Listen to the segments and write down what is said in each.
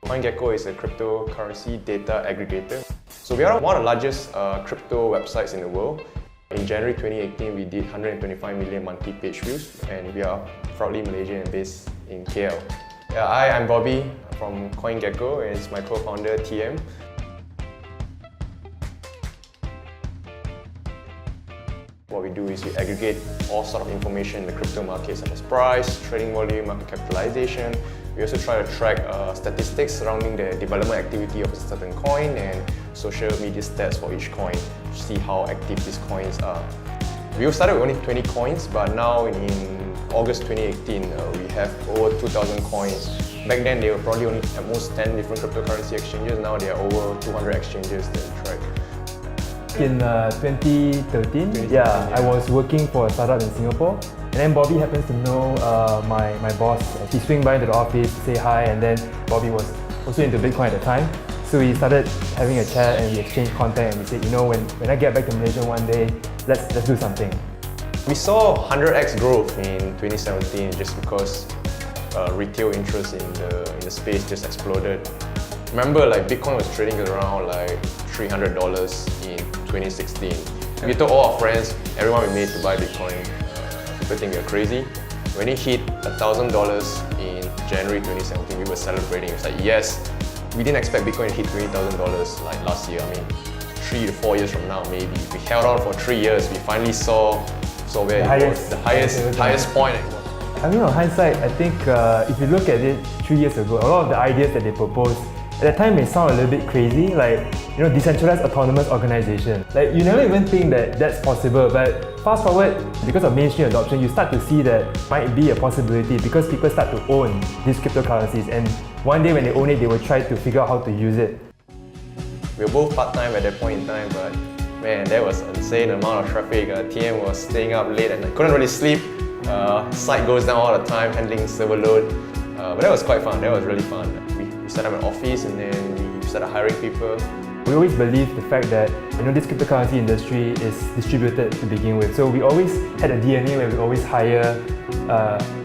CoinGecko is a cryptocurrency data aggregator. So we are one of the largest crypto websites in the world. In January 2018, we did 125 million monthly page views, and we are proudly Malaysian and based in KL. Yeah, hi, I'm Bobby from CoinGecko, and it's my co-founder TM. What we do is we aggregate all sort of information in the crypto market, such as price, trading volume, market capitalization. We also try to track statistics surrounding the development activity of a certain coin and social media stats for each coin to see how active these coins are. We started with only 20 coins, but now in August 2018, we have over 2,000 coins. Back then, they were probably only at most 10 different cryptocurrency exchanges. Now there are over 200 exchanges that we track. In 2013, I was working for a startup in Singapore, and then Bobby happens to know my boss. He swing by into the office to say hi, and then Bobby was also into Bitcoin at the time. So we started having a chat and we exchanged contact, and we said, you know, when I get back to Malaysia one day, let's do something. We saw 100x growth in 2017 just because retail interest in the space just exploded. Remember, like Bitcoin was trading around like $300 in 2016. We told all our friends, everyone we made to buy Bitcoin. People think we're crazy. When it hit $1,000 in January 2017, we were celebrating. It's like, yes, we didn't expect Bitcoin to hit $20,000 like last year. I mean, 3 to 4 years from now, maybe. If we held on for 3 years, we finally saw where it was, the highest point. I mean, on hindsight, I think if you look at it 3 years ago, a lot of the ideas that they proposed at that time may sound a little bit crazy, like, you know, decentralized autonomous organization. Like, you never even think that that's possible, but fast forward, because of mainstream adoption, you start to see that might be a possibility because people start to own these cryptocurrencies, and one day when they own it, they will try to figure out how to use it. We were both part-time at that point in time, but man, there was an insane amount of traffic. TM was staying up late and I couldn't really sleep. Site goes down all the time, handling server load. But that was quite fun, that was really fun. We set up an office and then we started hiring people. We always believe the fact that, you know, this cryptocurrency industry is distributed to begin with. So we always had a DNA where we always hire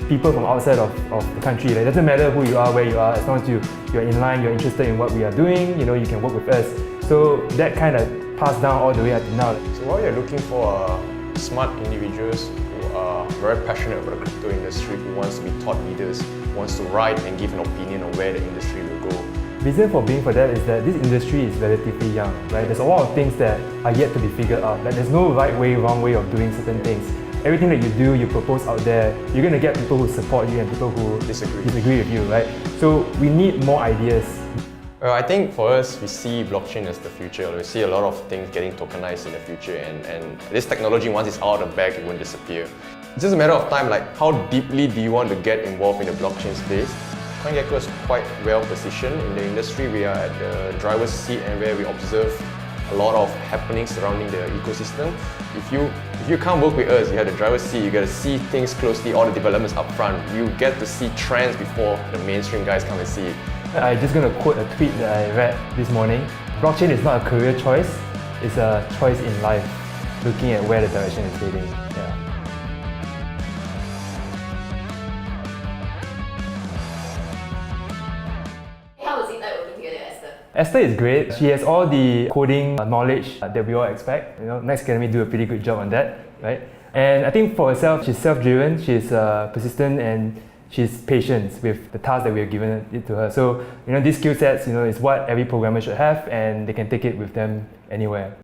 people from outside of the country. Like, it doesn't matter who you are, where you are, as long as you're in line, you're interested in what we are doing, you know, you can work with us. So that kind of passed down all the way up to now. So what we are looking for are smart individuals who are very passionate about the crypto industry, who wants to be thought leaders, who wants to write and give an opinion on where the industry will go. Reason for being for that is that this industry is relatively young, right? There's a lot of things that are yet to be figured out. Like, there's no right way, wrong way of doing certain things. Everything that you do, you propose out there, you're going to get people who support you and people who disagree with you, right? So we need more ideas. Well, I think for us, we see blockchain as the future. We see a lot of things getting tokenized in the future, and this technology, once it's out of the bag, it won't disappear. It's just a matter of time, like how deeply do you want to get involved in the blockchain space? CoinGecko is quite well positioned in the industry. We are at the driver's seat and where we observe a lot of happenings surrounding the ecosystem. If you can't work with us, you have the driver's seat, you get to see things closely, all the developments up front. You get to see trends before the mainstream guys come and see it. I'm just going to quote a tweet that I read this morning. Blockchain is not a career choice, it's a choice in life, looking at where the direction is heading. Yeah. How was it like working together with Esther? Esther is great. She has all the coding knowledge that we all expect. You know, Next Academy do a pretty good job on that, right? And I think for herself, she's self-driven, she's persistent, and she's patient with the task that we have given it to her. So, you know, these skill sets, you know, is what every programmer should have, and they can take it with them anywhere.